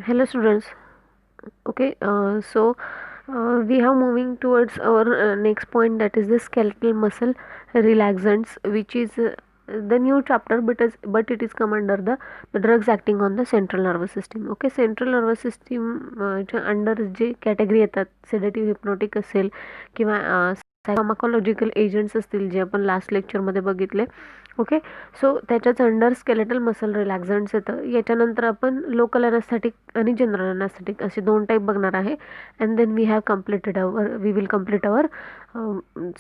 Hello students. Okay, we have moving towards our next point, that is the skeletal muscle relaxants, which is the new chapter, but it is come under the drugs acting on the central nervous system. Okay, central nervous system च्या under जे category येतात, सेडेटिव्ह hypnotic असेल किंवा pharmacological agents असतील जे आपण last लेक्चरमध्ये बघितले. ओके, सो त्याच्याच अंडर स्केलेटल मसल रिलॅक्झंट्स येतं. याच्यानंतर आपण लोकल अनॅस्थेटिक आणि जनरल अनॅस्थेटिक असे दोन टाईप बघणार आहे. And then we will complete our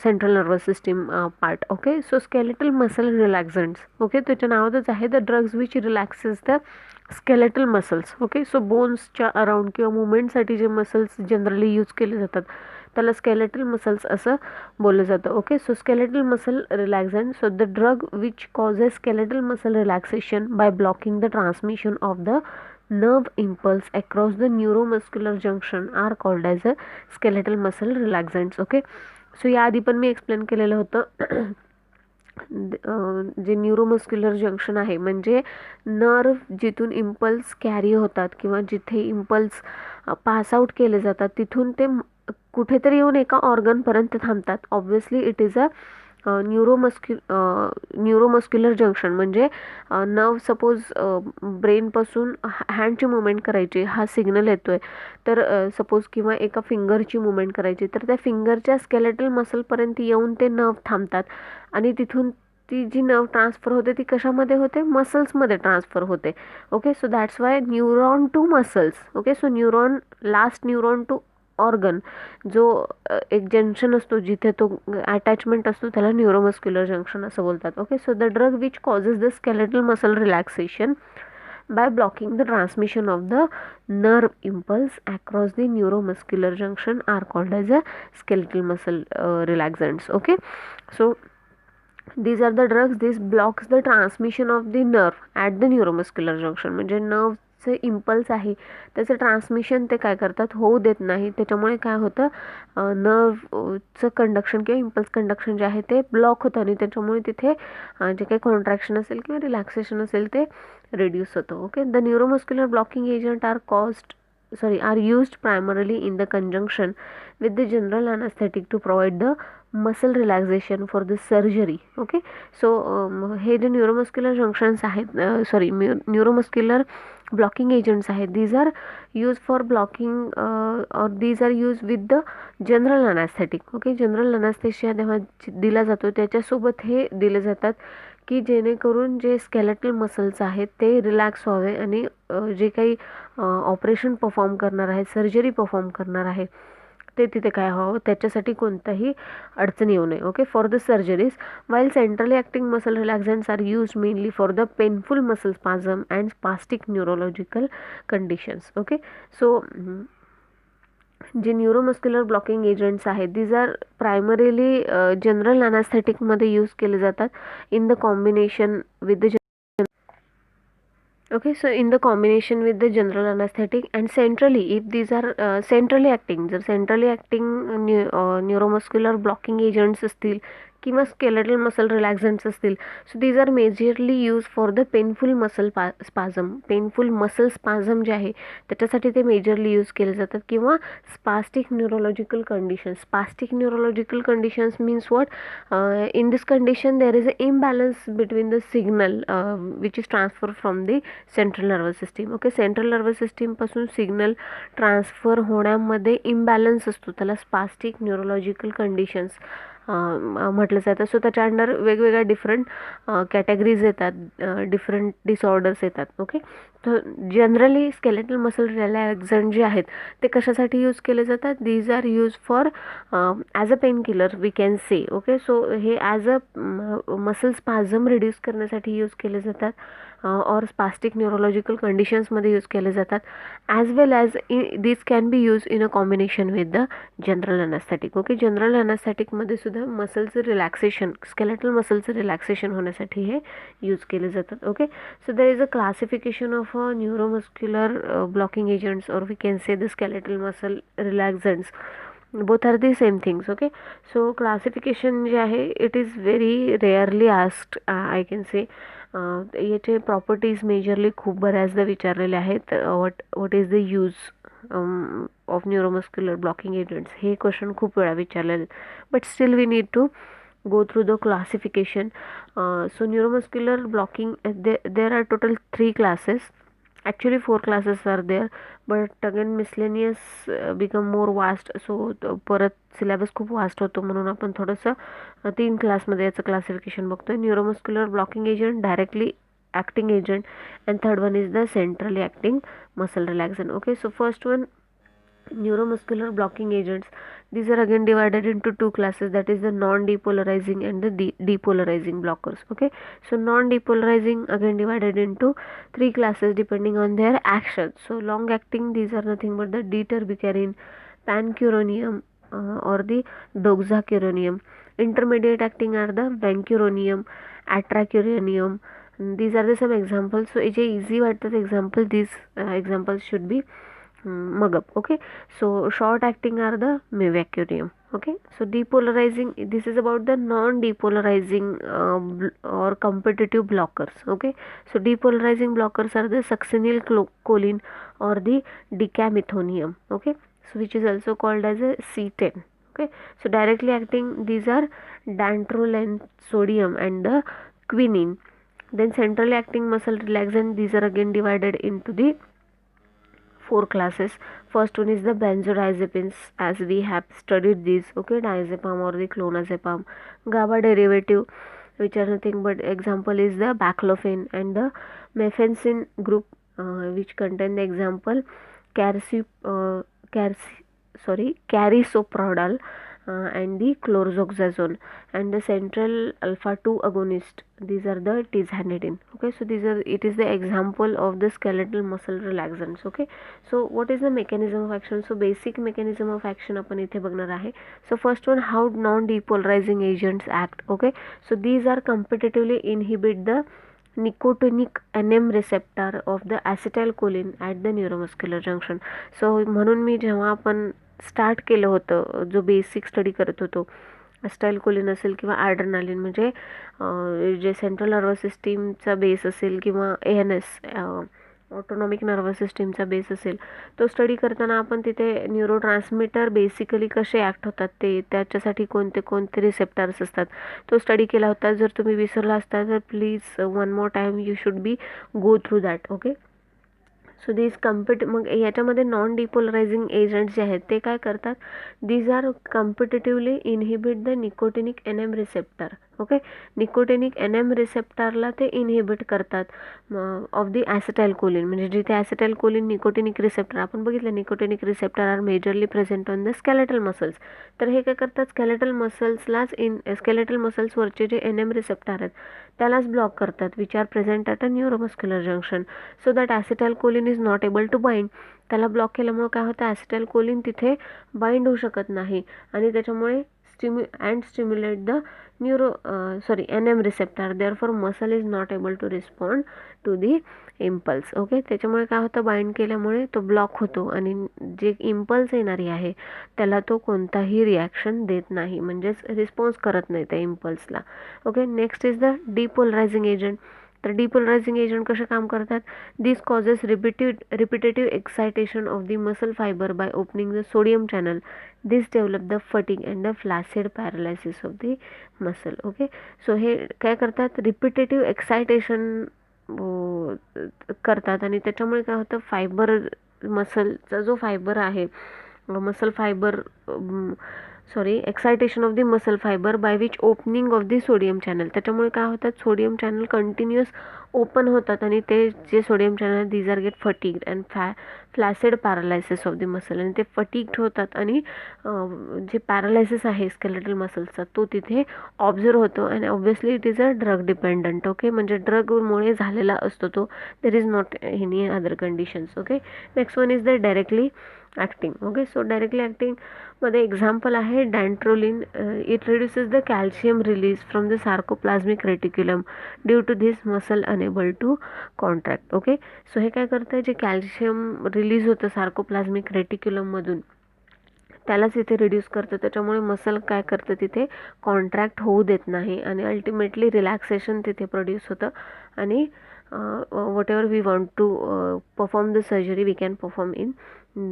central nervous system part. Okay, so skeletal muscle relaxants. Okay, त्याच्या नावातच आहे the drugs which relaxes the skeletal muscles. Okay, so बोन्सच्या अराउंड किंवा मुवमेंटसाठी जे मसल्स जनरली यूज केले जातात त्याला स्केलेटल मसल्स असं बोललं जातं. Okay, so skeletal muscle relaxant. So the drug which causes skeletal muscle relaxation by blocking the transmission of the nerve impulse across the neuromuscular junction are called as a skeletal muscle relaxants. Okay, so याआधी पण मी explain केलेलं होतं. जे neuromuscular junction आहे म्हणजे nerve जिथून impulse carry होतात किंवा जिथे इम्पल्स पास आउट केले जातात तिथून ते कुठेतरी येऊन एका ऑर्गनपर्यंत थांबतात. Obviously it is a neuromuscular junction. म्हणजे नर्व सपोज ब्रेनपासून हँडची मुवमेंट करायची, हा सिग्नल येतोय, तर सपोज किंवा एका फिंगरची मुवमेंट करायची, तर त्या फिंगरच्या स्केलेटल मसलपर्यंत येऊन ते नर्व थांबतात आणि तिथून ती जी नर्व ट्रान्सफर होते ती कशामध्ये होते, मसल्समध्ये ट्रान्सफर होते. Okay, so that's why neuron to muscles. Okay, so last neuron to organ जो एक जंक्शन असतो जिथे तो अटॅचमेंट असतो त्याला न्यूरोमस्क्युलर जंक्शन असं बोलतात. Okay, so the drug which causes the skeletal muscle relaxation by blocking the transmission of the nerve impulse across the neuromuscular junction are called as a skeletal muscle relaxants. Okay, so these are the drugs. This blocks the transmission of the nerve at the neuromuscular junction. म्हणजे नर्वचे impulse आहे त्याचं transmission ते काय करतात, होऊ देत नाही. त्याच्यामुळे काय होतं, नर्वचं कंडक्शन किंवा इम्पल्स कंडक्शन जे आहे ते ब्लॉक होतं आणि त्याच्यामुळे तिथे जे काही कॉन्ट्रॅक्शन असेल किंवा रिलॅक्सेशन असेल ते reduce होतो. Okay, the neuromuscular blocking agent are used primarily in the conjunction with the general anesthetic to provide the muscle relaxation for the surgery. Okay, so हे जे न्यूरोमस्क्युलर जंक्शन्स आहेत, न्यूरोमस्क्युलर ब्लॉकिंग एजंट्स आहेत, these are use for blocking और these are use with the general anaesthetic. Okay, general anaesthesia तेव्हा दिला जातो त्याच्यासोबत हे दिले जातात की जेणेकरून जे स्केलेटल मसल्स आहेत ते रिलॅक्स व्हावे आणि जे काही ऑपरेशन परफॉर्म करणार आहे, सर्जरी परफॉर्म करणार आहे ते तिथे काय व्हावं, त्याच्यासाठी कोणताही अडचण येऊ नये. Okay, for the surgeries while centrally acting muscle relaxants are use mainly for the painful muscle spasm and spastic neurological conditions. Okay, so जे न्यूरोमस्क्युलर ब्लॉकिंग एजंट्स आहेत दीज आर प्रायमरीली जनरल अनॅस्थेटिकमध्ये यूज केले जातात in the combination with the okay, so in the combination with the general anesthetic and centrally, if these are centrally acting, जर centrally acting neuromuscular blocking agents असतील किंवा skeletal muscle relaxants असतील, so these are majorly use for the painful muscle spasm जे आहे त्याच्यासाठी ते majorly use केले जातात. किंवा spastic neurological conditions means what, in this condition there is a imbalance between the signal which is transfer from the central nervous system. Okay, central nervous सिस्टीमपासून signal transfer होण्यामध्ये imbalance असतो, त्याला spastic neurological conditions म्हटलं जातं. So त्याच्या under वेगवेगळ्या different categories येतात, different disorders येतात. ओके, तर जनरली स्केलेटल मसल रिलॅक्झंट जे आहेत ते कशासाठी यूज केले जातात, these are use for as a painkiller we can say. Okay, so हे as a muscle spasm reduce करण्यासाठी यूज केले जातात और स्पास्टिक न्यूरोलॉजिकल कंडिशन्समध्ये यूज केले जातात. As well as this can be use in a combination with the general anaesthetic. Okay, general अनॅस्थेटिकमध्ये सुद्धा मसलचं रिलॅक्सेशन, स्केलेटल मसलचं रिलॅक्सेशन होण्यासाठी हे यूज केले जातात. Okay, so there is a classification of neuromuscular blocking agents और we can say the skeletal muscle relaxants. Both are the same things. Okay, so classification जे आहे it is very rarely asked I can say. याचे properties majorly खूप बऱ्याचदा विचारलेले आहेत. What is the use of neuromuscular blocking agents, हे question खूप वेळा विचारलेले. But still we need to go through the classification. So neuromuscular blocking, there are total 3 classes. Actually 4 classes are there, but again miscellaneous become more vast. So परत syllabus खूप vast होतो, म्हणून आपण थोडंसं 3 क्लासमध्ये याचं क्लासिफिकेशन बघतोय. Neuromuscular blocking agent, directly acting agent, and third one is the centrally acting muscle relaxant. Okay, so first one, neuromuscular blocking agents. These are again divided into 2 classes, that is the non-depolarizing and the depolarizing blockers. Okay, so non-depolarizing again divided into 3 classes depending on their action. So long acting, these are nothing but the diterbicarine, pancuronium, or the doxycuronium. Intermediate acting are the vancuronium, atracuronium. These are the some examples. So जे easy वाटतात example, these examples should be mug up. Okay, so short acting are the mevacurium. Okay, so depolarizing, this is about the non-depolarizing or competitive blockers. Okay, so depolarizing blockers are the succinylcholine or the decamethonium. Okay, so which is also called as a C10. Okay, so directly acting, these are dantrolene sodium and the quinine. Then centrally acting muscle relaxant, these are again divided into the 4 classes. First one is the benzodiazepines, as we have studied these. Okay, diazepam or the clonazepam. GABA derivative, which are nothing but example is the baclofen, and the mefensin group, which contain the example carisoprodol, and the chlorzoxazone, and the central alpha 2 agonist, these are the tizanidine. Okay, so these are, it is the example of the skeletal muscle relaxants. Okay, so what is the mechanism of action? So basic mechanism of action आपण इथे बघणार आहे. So first one, how non-depolarizing agents act. Okay, so these are competitively inhibit the nicotinic NM receptor of the acetylcholine at the neuromuscular junction. So म्हणून मी जेव्हा आपण start केलं होतं, जो बेसिक स्टडी करत होतो, ॲसिटाइलकोलिन असेल किंवा ॲड्रेनालिन, म्हणजे जे सेंट्रल नर्वस सिस्टीमचा बेस असेल किंवा ANS ऑटोनॉमिक नर्वस सिस्टीमचा बेस असेल, तो स्टडी करताना आपण तिथे न्यूरो ट्रान्समीटर बेसिकली कसे ॲक्ट होतात, ते त्याच्यासाठी कोणते कोणते रिसेप्टर्स असतात, तो स्टडी केला होता. जर तुम्ही विसरला असता तर please one more time you should be go through that. Okay, so दिस मग याच्यामध्ये नॉन डिपोलरायझिंग एजंट्स जे आहेत ते काय करतात, these are competitively inhibit the nicotinic NM receptor. Okay, nicotinic NM रिसेप्टरला ते इनहिबिट करतात ऑफ द ॲसिटाइलकोलिन, म्हणजे जिथे ॲसिटाइलकोलिन निकोटिनिक रिसेप्टर आपण बघितलं, nicotinic receptor are majorly present on the skeletal muscles. तर हे काय करतात, स्केलेटल मसल्सवरचे जे NM रिसेप्टर आहेत त्यालाच ब्लॉक करतात, which are present at a neuromuscular junction, so that acetylcholine is not able to bind. त्याला ब्लॉक केल्यामुळे काय होतं, ॲसिटाइलकोलिन तिथे बाइंड होऊ शकत नाही, आणि त्याच्यामुळे stimulate the NM receptor, therefore muscle is not able to respond to the impulse. Okay, त्याच्यामुळे काय होतं, बाइंड केल्यामुळे तो ब्लॉक होतो, आणि जे इम्पल्स येणारी आहे त्याला तो कोणताही रिॲक्शन देत नाही, म्हणजेच रिस्पॉन्स करत नाही त्या इम्पल्सला. Okay, next is the depolarizing agent. तर डिपोलरायझिंग एजंट कसे काम करतात, this causes repetitive excitation of the muscle fibre by opening the sodium channel. This develop the fatigue and the flaccid paralysis of the muscle. Okay, so हे काय करतात, repetitive excitation करतात, आणि त्याच्यामुळे काय होतं, फायबर मसलचा जो फायबर आहे, muscle fibre excitation of the muscle fibre by which opening of the sodium channel, त्याच्यामुळे काय होतात, सोडियम चॅनल कंटिन्युअस ओपन होतात, आणि ते जे sodium channel these are get fatigued and flaccid paralysis of the muscle, आणि ते फटिग्ड होतात, आणि जे पॅरालायसिस आहे स्केलेटल मसल्सचा तो तिथे ऑब्झर्व होतो, आणि obviously it is a drug dependent. Okay, म्हणजे ड्रगमुळे झालेला असतो तो, there is not any other conditions. Okay, next one is the directly acting. Okay, so directly acting मध्ये एक्झाम्पल आहे dantrolene. It reduces the calcium release from the sarcoplasmic reticulum due to this muscle unable to contract. Okay, so हे काय करतं, जे calcium release होतं सार्कोप्लाझमिक रेटिक्युलममधून त्यालाच इथे reduce करतं, त्याच्यामुळे मसल काय करतं, तिथे कॉन्ट्रॅक्ट होऊ देत नाही, आणि अल्टिमेटली रिलॅक्सेशन तिथे प्रोड्यूस होतं, आणि whatever we want to perform the surgery we can perform in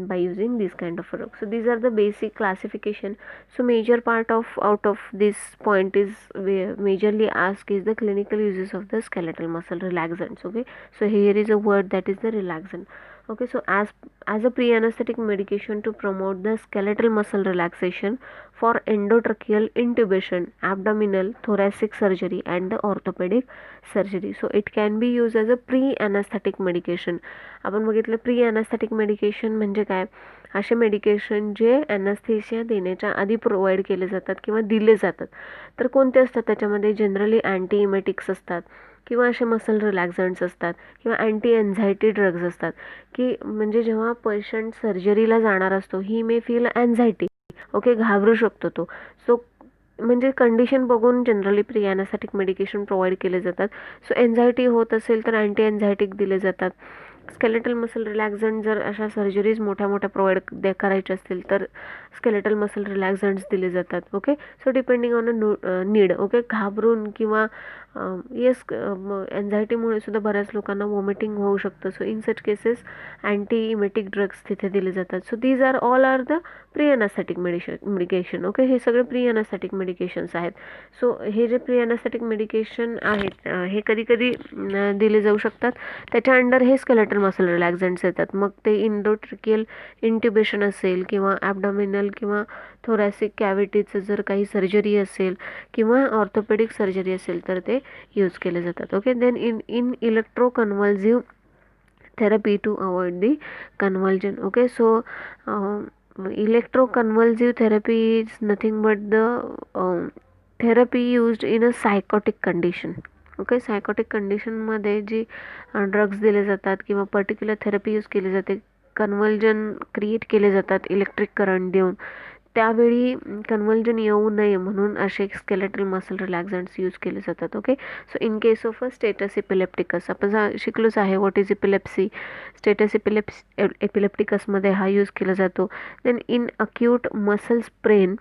by using this kind of drugs. So these are the basic classification. So major part of out of this point is majorly asked is the clinical uses of the skeletal muscle relaxants. Okay, so here is a word that is the relaxant. Okay, so as a pre-anesthetic medication to promote the skeletal muscle relaxation for endotracheal intubation, abdominal, thoracic surgery and the orthopedic surgery. So it can be used as a pre-anesthetic medication. आपण बघितलं pre-anesthetic medication म्हणजे काय, असे medication जे anaesthesia देण्याच्या आधी provide केले जातात किंवा दिले जातात. तर कोणते असतात त्याच्यामध्ये, जनरली अँटी इमेटिक्स असतात किंवा असे मसल रिलॅक्झंट्स असतात किंवा अँटी एन्झायटी ड्रग्ज असतात, की म्हणजे जेव्हा पेशंट सर्जरीला जाणार असतो ही मे फील अँझायटी. ओके, घाबरू शकतो तो. सो म्हणजे कंडिशन बघून generally pre anaesthetic medication provide केले जातात. सो एन्झायटी होत असेल तर अँटी एन्झायटिक दिले जातात. स्केलेटल मसल रिलॅक्झंट जर अशा सर्जरीज मोठ्या मोठ्या प्रोव्हाइड करायच्या असतील तर स्केलेटल मसल रिलॅक्झंट्स दिले जातात. Okay, so depending on a need. Okay, घाबरून किंवा येस एन्झायटीमुळे सुद्धा बऱ्याच लोकांना वॉमिटिंग होऊ शकतं. So in such cases antiemetic drugs तिथे दिले जातात. So these are all are the pre anaesthetic medication. Okay, हे सगळे प्री ॲनेस्थेटिक मेडिकेशन्स आहेत. सो हे जे प्री ॲनेस्थेटिक मेडिकेशन आहेत हे कधी कधी दिले जाऊ शकतात. त्याच्या अंडर हे स्केलेटल मसल रिलॅक्झंट्स येतात. मग ते इंडोट्रिकियल इंट्युबेशन असेल किंवा ॲबडॉमिनल किंवा थोरॅसिक कॅव्हिटीचं जर काही सर्जरी असेल किंवा ऑर्थोपेडिक सर्जरी असेल तर ते यूज केले जातात. Okay, then in electroconvulsive therapy to avoid the convulsion. Okay, so electroconvulsive therapy is nothing but the therapy used in a psychotic condition. Okay, psychotic कंडिशनमध्ये जी ड्रग्स दिले जातात किंवा पर्टिक्युलर थेरपी यूज केली जाते, कन्व्हल्जन create केले जातात electric current देऊन, त्यावेळी कन्व्हल्जन येऊ नये म्हणून असे स्केलेटल मसल रिलॅक्झंट्स यूज केले जातात. Okay, so in case of a status epilepticus आपण शिकलोच आहे व्हॉट इज इपिलेप्सी. स्टेटस एपिलेप्टिकसमध्ये हा यूज केला जातो. Then in acute muscle sprain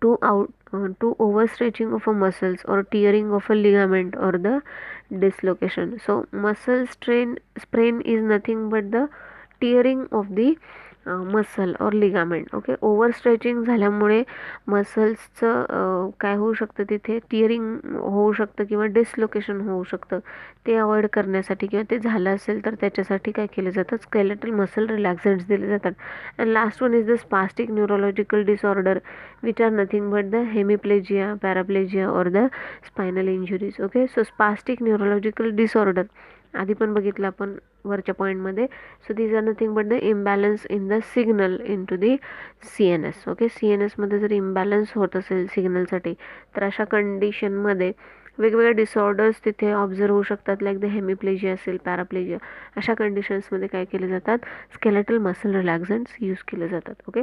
to overstretching of a muscles or tearing of a ligament or the dislocation. So muscle sprain is nothing but the tearing of the muscle और ligament. Okay, over stretching झाल्यामुळे मसल्सचं काय होऊ शकतं, तिथे टिअरिंग होऊ शकतं किंवा dislocation होऊ शकतं. ते अवॉइड करण्यासाठी किंवा ते झालं असेल तर त्याच्यासाठी काय केले जातात, स्केलेटल मसल रिलॅक्झंट्स दिले जातात. And last one is the spastic neurological disorder which are nothing but the hemiplegia, paraplegia और the spinal injuries. Okay, so spastic neurological disorder आधी पण बघितलं आपण वरच्या पॉईंटमध्ये. So these are nothing but the imbalance in the signal into the CNS. Okay, CNSमध्ये जर imbalance होत असेल सिग्नलसाठी तर अशा कंडिशनमध्ये वेगवेगळे डिसऑर्डर्स तिथे ऑब्झर्व होऊ शकतात. लाईक द हेमिप्लेजिया असेल, पॅराप्लेजिया, अशा कंडिशन्समध्ये काय केले जातात, स्केलेटल मसल रिलॅक्झंट्स यूज केले जातात. Okay,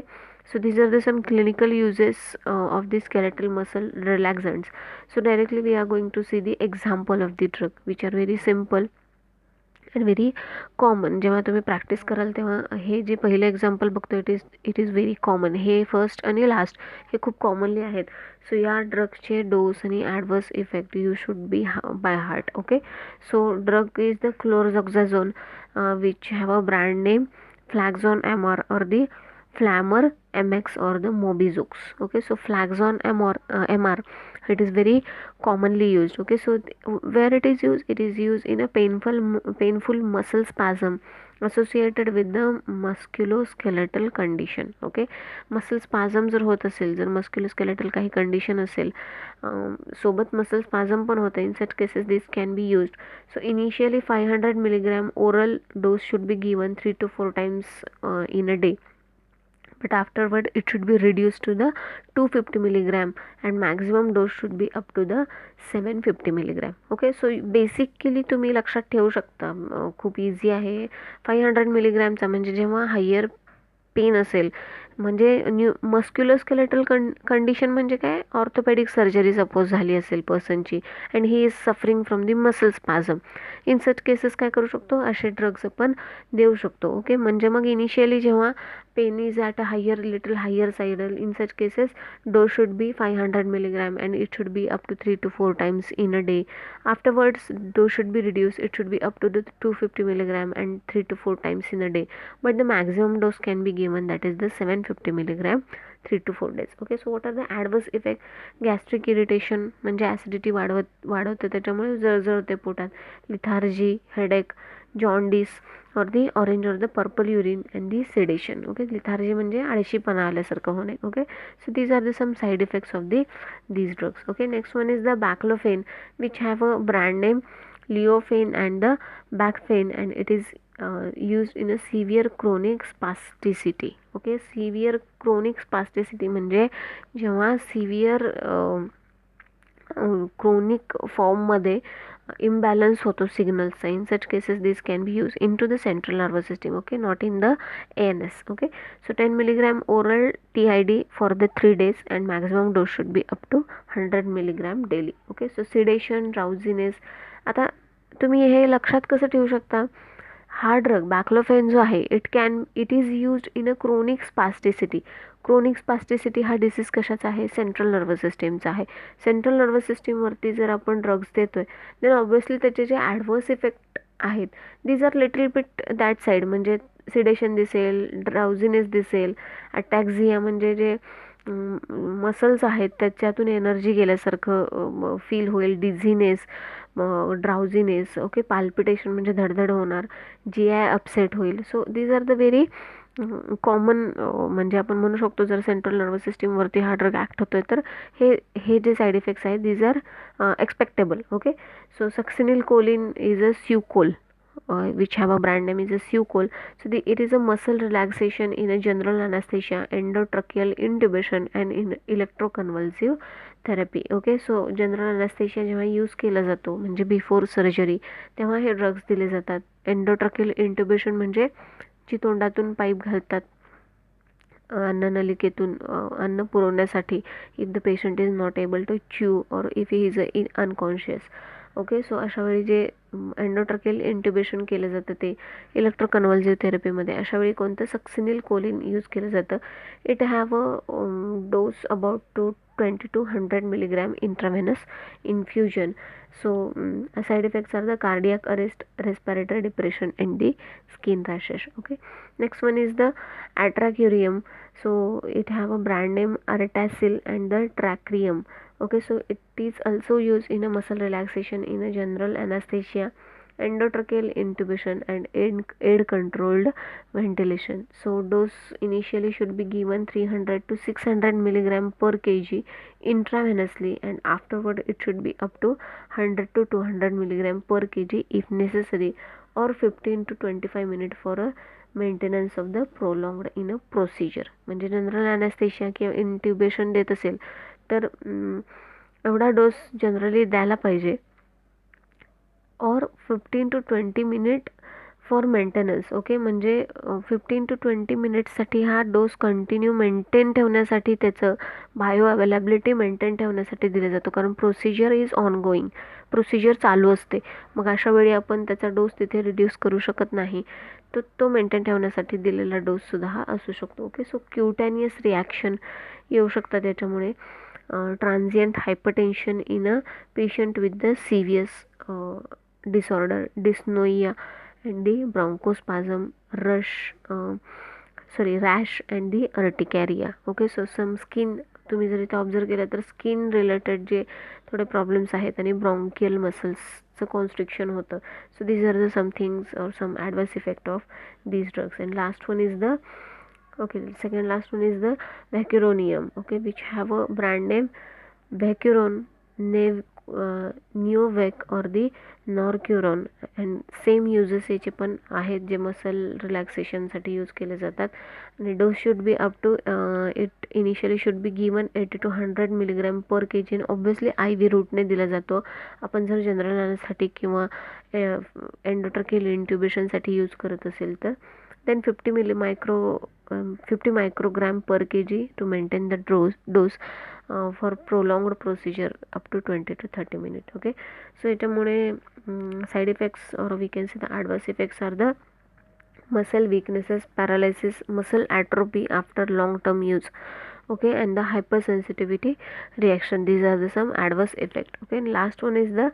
so these are the some clinical uses of the skeletal muscle relaxants. So directly we are going to see the example of the drug which are very simple and very common. जेव्हा तुम्ही practice कराल तेव्हा हे जे पहिले example बघतो it is very common. हे first आणि लास्ट हे खूप कॉमनली आहेत. सो या ड्रगचे डोस आणि adverse effect you should be by heart. Okay, so drug is the chlorzoxazone which have a brand name Flexon MR or the Flammer MX or the Mobizox. Okay, so Flaxon MR it is very commonly used. Okay, so where it is used in a painful muscle spasm associated with the musculoskeletal condition. Okay, muscle spasm जर होत असेल, जर musculoskeletal काही condition असेल सोबत muscle spasm पण होतं, in such cases this can be used. So initially 500 milligram oral dose should be given 3 to 4 times in a day, but afterward it should be reduced to the 250 milligram and maximum dose should be up to the 750 milligram. Okay, so basically तुम्ही लक्षात ठेवू शकता, खूप easy आहे. 500 मिलीग्रॅमचा म्हणजे जेव्हा higher pen असेल, म्हणजे मस्क्युलोस्केलेटल कंडिशन म्हणजे काय, ऑर्थोपेडिक सर्जरी सपोज झाली असेल पर्सनची and he is suffering from the muscle spasm. In such cases काय करू शकतो, असे ड्रग्स आपण देऊ शकतो. ओके, म्हणजे मग इनिशियली जेव्हा pain is at a little higher side, in such cases dose should be 500 milligram and it should be up to 3 to 4 times in a day. Afterwards dose should be reduced, it should be up to the 250 milligram and 3 to 4 times in a day, but the maximum dose can be given, that is the 750 milligram 3 to 4 days. Okay, so what are the adverse effect? Gastric irritation म्हणजे acidity वाढवते, त्याच्यामुळे जळजळ होते पोटात, lethargy, headache, jaundice और the orange और the purple urine and the sedation. Okay, lethargy म्हणजे आळशीपणा आल्यासारखं होणे. Okay, so these are the some side effects of these drugs. Okay, next one is the baclofen, which have a brand name Leofen and the Baclofen, and it is used in a severe chronic spasticity. Okay, severe chronic spasticity म्हणजे जेव्हा severe chronic फॉर्ममध्ये imbalance होतो सिग्नल्सचा. In such cases this can be use into the central nervous system. Okay, not in the ANS. Okay, so 10 milligram oral TID for the 3 days and maximum dose should be up to 100 milligram daily. Okay, so sedation, drowsiness. आता तुम्ही हे लक्षात कसं ठेवू शकता, हा drug बॅक्लोफेन जो आहे it is used in a chronic spasticity. Chronic spasticity हा डिसीज कशाचा आहे, सेंट्रल नर्वस सिस्टीमचा आहे. सेंट्रल नर्वस सिस्टीमवरती जर आपण ड्रग्स देतोय देन ऑब्व्हियसली त्याचे जे ॲडव्हर्स इफेक्ट आहेत these are little bit that side, म्हणजे सिडेशन दिसेल, ड्राउझीनेस दिसेल, अटॅक्झिया म्हणजे जे मसल्स आहेत त्याच्यातून एनर्जी गेल्यासारखं फील होईल, डिझीनेस, ड्राउझीनेस. ओके, पाल्पिटेशन म्हणजे धडधड होणार, GI अपसेट होईल. So these are the very common, म्हणजे आपण म्हणू शकतो जर सेंट्रल नर्वस सिस्टीमवरती हा ड्रग ॲक्ट होतोय तर हे जे साईड इफेक्ट्स आहेत these are expectable. Okay, so succinylcholine is a स्यूकोल which have a brand name is a Sucol. So it is a muscle relaxation in a general anesthesia, endotracheal intubation and in electroconvulsive therapy. Okay, so general anaesthesia जेव्हा use केला जातो म्हणजे before surgery तेव्हा हे drugs दिले जातात. एंडोट्रकेल इंट्युबेशन म्हणजे जी तोंडातून पाईप घालतात अन्ननलिकेतून अन्न पुरवण्यासाठी, if the patient is not able to chew और if he is unconscious. Okay, so अशा वेळी जे एंडोट्रकेल इंट्युबेशन केलं जातं ते इलेक्ट्रोकन्व्हल्सिव्ह थेरपीमध्ये, अशा वेळी कोणतं सक्सिनिल कोलिन यूज केलं जातं. It have a dose about to 20 to 100 milligram intravenous infusion. So side effects are the cardiac arrest, respiratory depression and the skin rashes. Okay, next one is the atracurium. So it have a brand name Artacil and the Tracrium. Okay, so it is also used in a muscle relaxation in a general anesthesia, endotracheal intubation and aid controlled ventilation. So dose initially should be given 300 to 600 milligram per kg intravenously, and afterward it should be up to 100 to 200 milligram per kg if necessary, or 15 to 25 minutes for a maintenance of the प्रोलॉंग्ड in a procedure. म्हणजे general anaesthesia किंवा इंट्युबेशन देत असेल तर एवढा dose generally द्यायला पाहिजे, और 15 to 20 minute for maintenance. Okay, म्हणजे 15 to 20 मिनिट्ससाठी हा डोस कंटिन्यू मेंटेन ठेवण्यासाठी, त्याचं बायो अवेलेबिलिटी मेंटेन ठेवण्यासाठी दिला जातो, कारण प्रोसिजर इज ऑनगोईंग, प्रोसिजर चालू असते. मग अशा वेळी आपण त्याचा डोस तिथे रिड्यूस करू शकत नाही, तर तो मेंटेन ठेवण्यासाठी दिलेला डोससुद्धा हा असू शकतो. ओके, सो क्युटॅनियस रिॲक्शन येऊ शकतात त्याच्यामुळे. Transient hypertension in a patient with the severe disorder, dyspnoea and the bronchospasm, rash and the urticaria. Okay, so some skin, तुम्ही जर इथे ऑब्झर्व केलं तर स्किन रिलेटेड जे थोडे प्रॉब्लेम्स आहेत आणि ब्रॉन्कियल मसल्सचं कॉन्स्ट्रिक्शन होतं. So these are the some things और some adverse effect of these drugs. And last one is the second last one is the Vecuronium. Okay, which have a brand name Vecuron, Neovec or the Norcuron, and same uses याचे पण आहेत जे muscle रिलॅक्सेशनसाठी use केले जातात. आणि dose should be up to it initially should be given 80 to 100 milligram पर kg. Obviously IV रूटने दिला जातो. आपण जर जनरल ॲनेस्थेटिक किंवा एंडोट्रकेल इंट्युबेशनसाठी यूज करत असेल तर then 50 micro 50 microgram per kg to maintain the dose for prolonged procedure up to 20 to 30 minutes. Okay, so याच्यामुळे side effects, or we can say the adverse effects, are the muscle weaknesses, paralysis, muscle atrophy after long term use. Okay, and the hypersensitivity reaction. These are the some adverse effect. Okay, and last one is the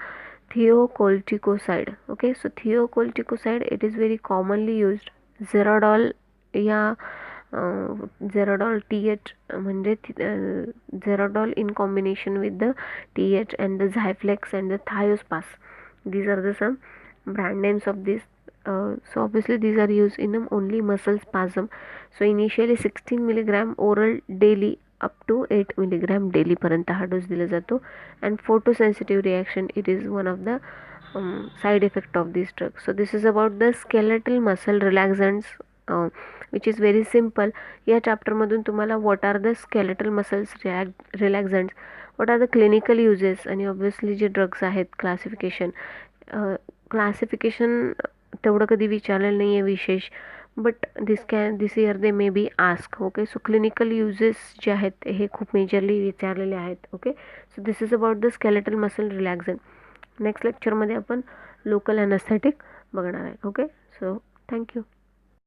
thiocholchicoside. Okay, so thiocholchicoside, it is very commonly used. Zerodol या Zerodol TH म्हणजे Zerodol in combination with the TH and the Zyflex and the Thiospas. These are the some brand names of this. So obviously these are used in only muscle spasm. So initially 16 milligram oral daily up to 8 milligram daily पर्यंत हा dose दिला जातो. And photosensitive reaction, it is one of the side effect of this drug. So this is about the skeletal muscle relaxants, which is very simple. या chapter मधून तुम्हाला what are the skeletal muscles relaxants, what are the clinical uses, आणि obviously जे drugs आहेत classification. Classification तेवढं कधी विचारलेलं नाही आहे विशेष, but this year they may be ask. Okay, so clinical uses जे आहेत हे खूप मेजरली विचारलेले आहेत. Okay, so this is about the skeletal muscle relaxant. Next लेक्चरमध्ये आपण लोकल ॲनास्थेटिक बघणार आहे. Okay, so thank you.